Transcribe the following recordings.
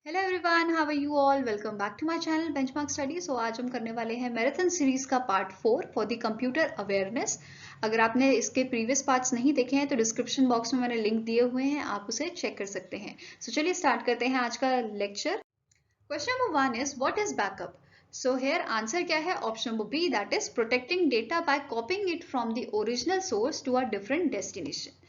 Hello everyone, how are you all? Welcome back to my channel benchmark study. So आज हम करने वाले हैं मैराथन सीरीज का part 4 for the computer awareness. अगर आपने इसके प्रीवियस पार्ट्स नहीं देखे हैं तो डिस्क्रिप्शन बॉक्स में मैंने लिंक दिए हुए हैं, आप उसे चेक कर सकते हैं। सो चलिए स्टार्ट करते हैं आज का lecture. Question number 1 is what is backup? So here answer क्या है? Option number B, that is protecting data by copying it from the original source to a different destination.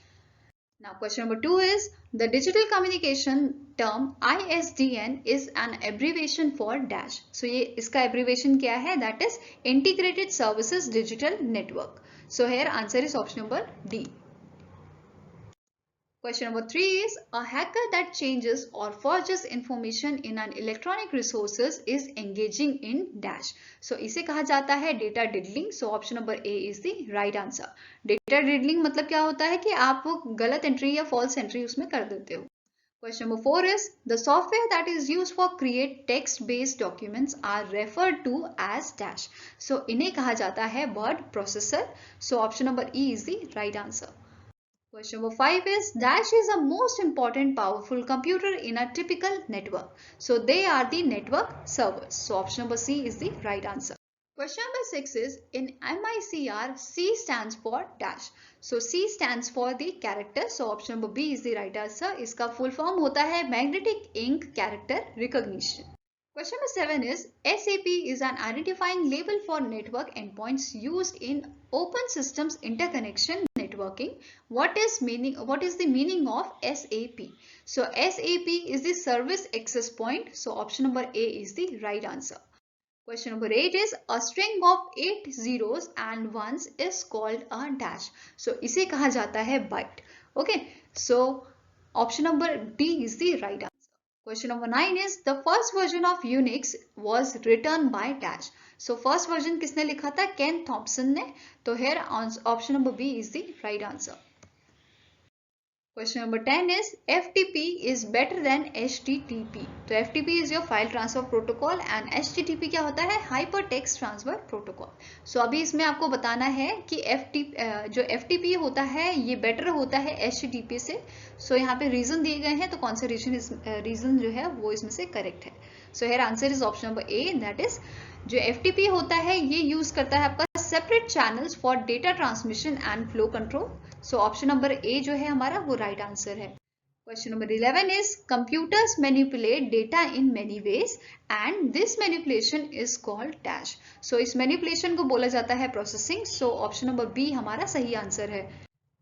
Now question number 2 is the digital communication term ISDN is an abbreviation for dash. So ये इसका abbreviation क्या है? That is Integrated Services Digital Network. So here answer is option number D. Question number 3 is a hacker that changes or forges information in an electronic resources is engaging in dash. So इसे कहा जाता है data diddling. So option number A is the right answer. Data diddling मतलब क्या होता है कि आप गलत एंट्री या फॉल्स एंट्री उसमें कर देते हो. Question number 4 is the software that is used for create text-based documents are referred to as dash. So इन्हें कहा जाता है word processor. So option number E is the right answer. Question number 5 is Dash is the most important powerful computer in a typical network. So they are the network servers. So option number C is the right answer. Question number 6 is in MICR, C stands for dash. So C stands for the character. So option number B is the right answer. इसका full form होता है Magnetic Ink Character Recognition. Question number 7 is SAP is an identifying label for network endpoints used in open systems interconnection networking. What is the meaning of SAP? So SAP is the service access point. So option number A is the right answer. Question number 8 is a string of 8 zeros and ones is called a dash. So इसे कहा जाता है byte. Okay. So option number D is the right answer. Question number 9 is the first version of Unix was written by dash. So first version किसने लिखा था? Ken Thompson ने. तो here option number B is the right answer. Question number 10 is FTP is better than HTTP. तो FTP is your file transfer protocol and HTTP क्या होता है? Hypertext transfer protocol. So अभी इसमें आपको बताना है कि जो FTP होता है ये better होता है HTTP से. So यहाँ पे reason दिए गए हैं तो कौन सा reason जो है वो इसमें से correct है. So here answer is option number A, that is जो FTP होता है ये यूज करता है आपका separate channels for data transmission and flow control. So option number A जो है हमारा वो राइट आंसर है. Question number 11 is computers manipulate data in many ways and this manipulation is called dash. So इस manipulation को बोला जाता है processing. So option number B हमारा सही आंसर है.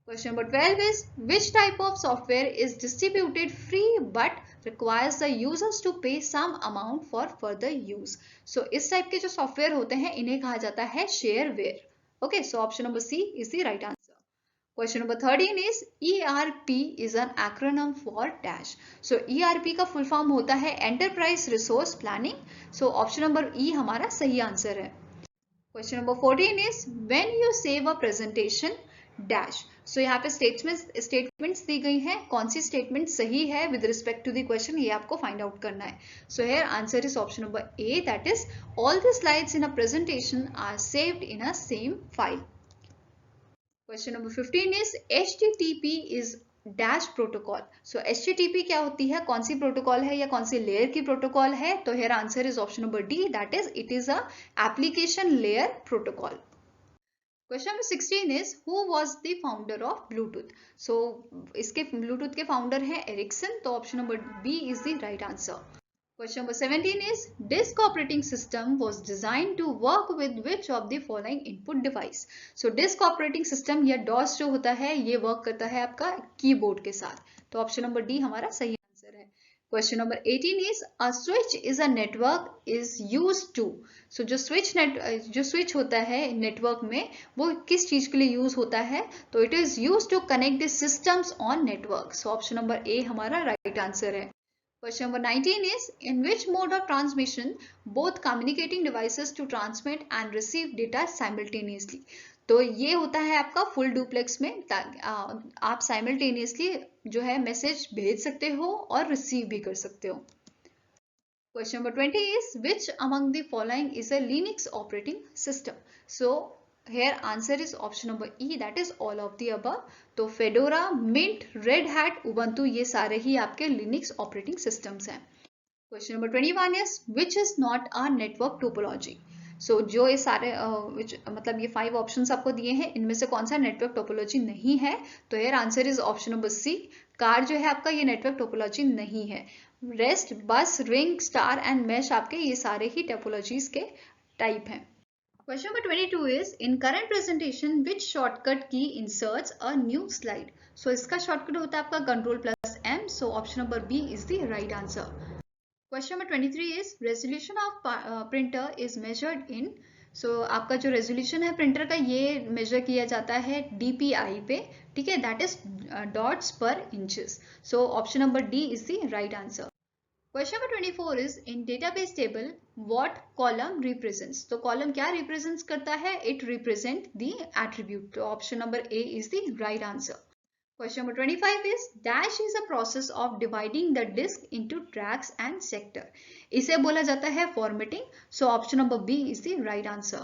Question number 12 is which type of software is distributed free but requires the users to pay some amount for further use. So इस type के जो software होते हैं इन्हें कहा जाता है shareware. Okay, so option number C is the right answer. Question number 13 is ERP is an acronym for dash. So ERP का full form होता है Enterprise Resource Planning. So option number E हमारा सही आंसर है. Question number 14 is when you save a presentation dash. So यहाँ पे statements दी गई हैं. कौन सी statement सही है with respect to the question ये आपको find out करना है. So here answer is option number A, that is all the slides in a presentation are saved in a same file. Question number 15 is HTTP is dash protocol. So HTTP क्या होती है? कौन सी protocol है या कौन सी layer की protocol है? तो here answer is option number D, that is it is a application layer protocol. Question number 16 is who was the founder of Bluetooth? So इसके Bluetooth के founder हैं Ericsson. तो option number B is the right answer. Question number 17 is disk operating system was designed to work with which of the following input device? So disk operating system या DOS जो होता है ये work करता है आपका keyboard के साथ. तो option number D हमारा सही आंसर है. Question number 18 is a switch is a network is used to. So जो switch होता है network में वो किस चीज के लिए use होता है? तो it is used to connect the systems on network. So option number A हमारा right answer है. Question number 19 is in which mode of transmission both communicating devices to transmit and receive data simultaneously. तो ये होता है आपका full duplex में. आप simultaneously जो है मैसेज भेज सकते हो और रिसीव भी कर सकते हो. Question number 20 is which among the following is a Linux operating system? So here answer is option number E, that is all of the above. तो Fedora, Mint, Red Hat, Ubuntu ये सारे ही आपके Linux operating systems हैं. Question number 21 is which is not a network topology. So जो ये सारे मतलब ये 5 ऑप्शंस आपको दिए हैं, इनमें से कौन सा नेटवर्क टोपोलॉजी नहीं है? तो here answer is option number C, कार जो है आपका ये नेटवर्क टोपोलॉजी नहीं है। रेस्ट, बस, रिंग, स्टार एंड मैश आपके ये सारे ही टोपोलॉजीज के टाइप हैं। Question number 22 is in current presentation which shortcut key inserts a new slide? So इसका shortcut होता है आपका Control plus M. So option number B is the right answer. Question number 23 is resolution of printer is measured in. So आपका जो resolution है printer का ये measure किया जाता है DPI पे, ठीक है, that is dots per inches. So option number D is the right answer. Question number 24 is in database table what column represents? तो column क्या represents करता है? It represent the attribute. तो option number A is the right answer. Question number 25 is dash is a process of dividing the disk into tracks and sector. इसे बोला जाता है formatting. So option number B is the right answer.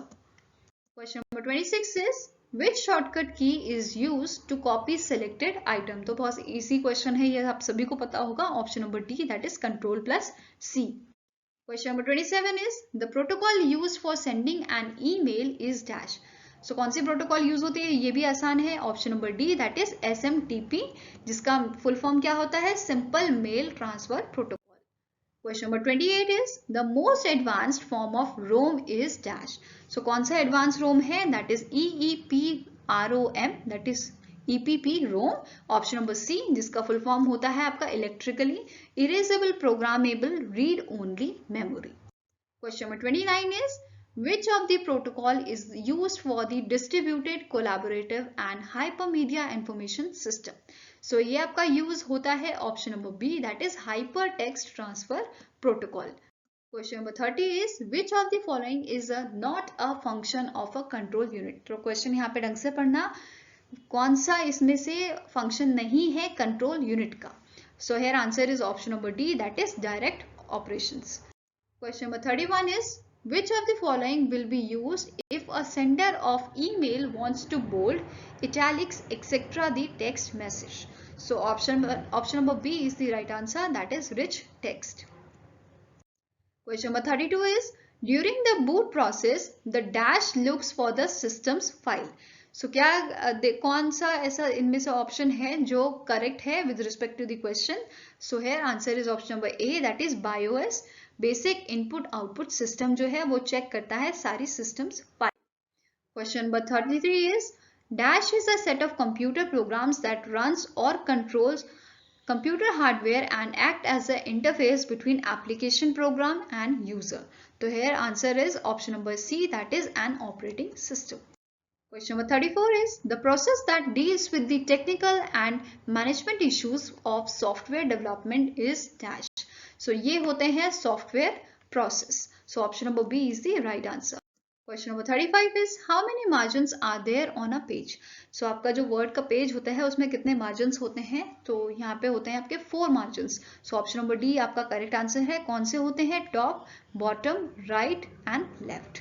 Question number 26 is which shortcut key is used to copy selected item? तो बहुत easy question है, ये आप सभी को पता होगा. Option number D, that is control plus C. Question number 27 is the protocol use for sending an email is dash. So कौन सी प्रोटोकॉल यूज होती है? ये भी आसान है. Option number D, that is SMTP, जिसका फुल फॉर्म क्या होता है? Simple mail transfer protocol. Question number 28 is the most advanced form of ROM is dash. So कौन सा advanced ROM है? That is EEPROM, that is EPP ROM. Option number C, जिसका full form होता है आपका electrically erasable programmable read only memory. Question number 29 is which of the protocol is used for the distributed collaborative and hypermedia information system? So ये आपका use होता है option number B, that is hyper text transfer protocol. Question number 30 is which of the following is not a function of a control unit. तो question यहाँ पे ढंग से पढ़ना, कौन सा इसमें से फंक्शन नहीं है कंट्रोल यूनिट का. So here answer is option number D, that is direct operations. Question number 31 is which of the following will be used if a sender of email wants to bold, italics, etc. the text message? So option number B is the right answer, that is rich text. Question number 32 is during the boot process the dash looks for the system's file. So क्या कौन सा ऐसा इनमें से option है जो correct है with respect to the question? So here answer is option number A, that is BIOS. Basic input output system जो है वो चेक करता है सारी systems file. Question number 33 is dash is a set of computer programs that runs or controls computer hardware and act as a interface between application program and user. तो here answer is option number C, that is an operating system. Question number 34 is the process that deals with the technical and management issues of software development is dash. So ये होते हैं software process. So option number B is the right answer. Question number 35 is how many margins are there on a page? So आपका जो word का page होता है उसमें कितने margins होते हैं? तो यहाँ पे होते हैं आपके 4 margins. So option number D आपका correct answer है. कौन से होते हैं? Top, bottom, right and left.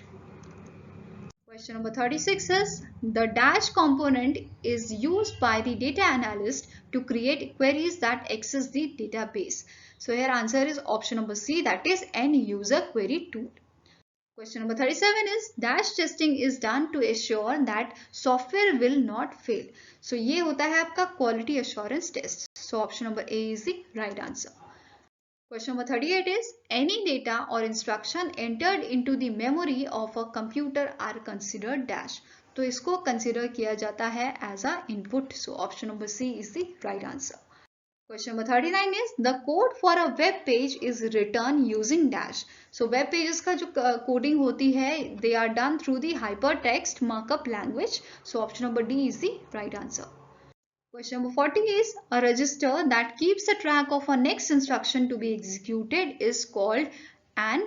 Question number 36 is the dash component is used by the data analyst to create queries that access the database. So here answer is option number C, that is end user query tool. Question number 37 is dash testing is done to assure that software will not fail. So ये होता है आपका quality assurance test. So option number A is the right answer. Question number 38 is any data or instruction entered into the memory of a computer are considered dash. तो इसको consider किया जाता है as a input. So option number C is the right answer. Question number 39 is the code for a web page is written using dash. So web pages का जो coding होती है they are done through the hypertext markup language. So option number D is the right answer. Question number 40 is a register that keeps a track of a next instruction to be executed is called an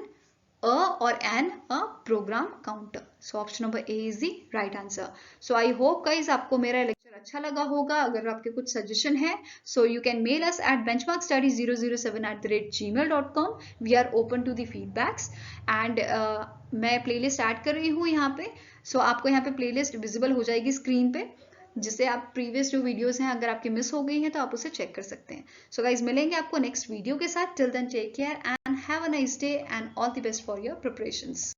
program counter. So option number A is the right answer. So I hope guys आपको मेरा lecture अच्छा लगा होगा. अगर आपके कुछ suggestion है so you can mail us at benchmarkstudy007@gmail.com. We are open to the feedbacks and मैं playlist ऐड कर रही हूँ यहाँ पे. So आपको यहाँ पे playlist visible हो जाएगी स्क्रीन पे. जिससे आप प्रीवियस जो वीडियोस हैं अगर आपकी मिस हो गई हैं तो आप उसे चेक कर सकते हैं। सो गाइज मिलेंगे आपको नेक्स्ट वीडियो के साथ। Till then take care and have a nice day and all the best for your preparations.